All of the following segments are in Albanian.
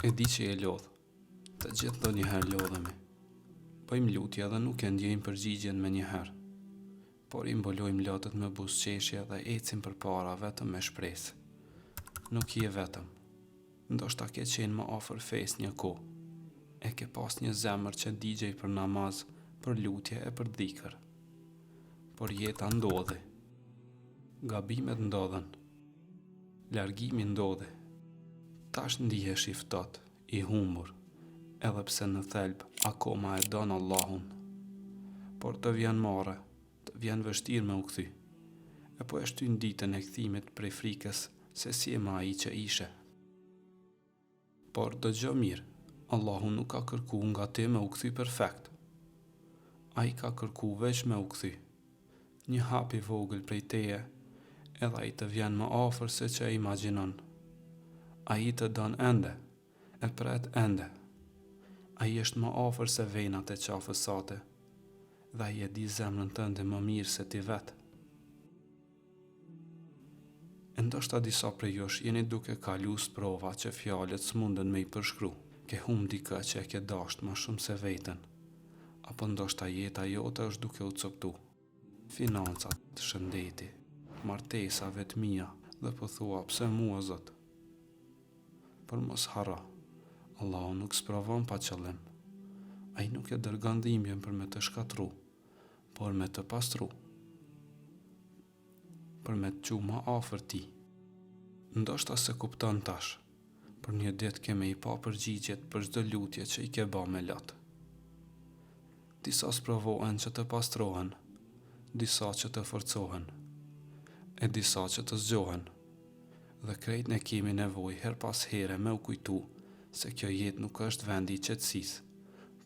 E di që e lodh, të gjithë do njëherë lodhemi. Bëjmë lutje dhe nuk e ndjejmë përgjigjen me njëherë, por i mbolojmë lotët me buzëqeshje dhe ecim përpara vetëm me shpresë. Nuk je vetëm, ndoshta ke qenë më afër fesë një kohë, e ke pas një zemër që digjej për namaz, për lutje e për dhikër. Por jeta ndodhi, gabimet ndodhen, largimi ndodhi. Tash ndihesh i ftohtë, i humbur, edhe pse në thelb akoma e don Allahun. Por të vjen marrë, të vjen vështirë me u kthy. E po e shtyn ditën e kthimit prej frikës se si e më ai që ishe. Por dëgjoj mirë, Allahu nuk ka kërku nga ti me u kthy perfekt. Ai ka kërku veç me u kthy. Një hap i vogël prej teje, edhe ai të vjen më afër se që e imagjinon. Ai të don ende, e pret ende. Ai është më afër se venat e qafës sate, dhe ai e di zemrën tënde më mirë se ti vetë. E ndoshta disa prej jush jeni duke kalu sprova që fjalët s'munden me i përshkru. Ke humb dikë që e ke dasht më shumë se veten, apo ndoshta jeta jote është duke u coptu. Financat, shëndeti, martesa, vetmia, dhe po thua pse mua Zot. Por mos harro, Allahu nuk sprovon pa qëllim. Ai nuk e dërgon dhimbjen për me të shkatru, por me të pastru, për me të quë më afër ti. Ndoshta se kupton tash, për një ditë ke me i pa përgjigjet për çdo lutje që i ke ba me lot. Disa sprovohen që të pastrohen, disa që të forcohen, e disa që të zgjohen. Dhe krejt ne kemi nevojë her pas here me u kujtu se kjo jetë nuk është vendi i qetësisë,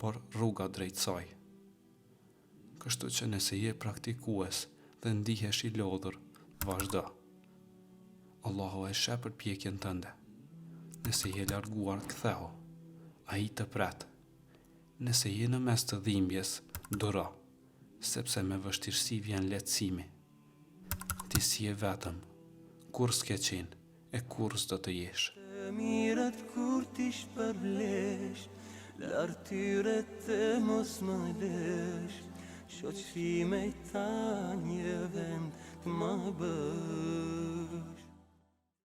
por rruga drejt saj. Kështu që nëse je praktikues dhe ndihesh i lodhur, vazhdo. Allahu e sheh përpjekjen tënde. Nëse je larguar, ktheu, ai të pret. Nëse je në mes të dhimbjes, duro, sepse me vështirësi vjen lehtësimi. Ti si je vetëm, kur s'ke qenë, e kur s'do të jesh. Të mirët kur t'i shpërblesh, lartyre të mos më lesh, shoqëri me ta një vend të më bësh.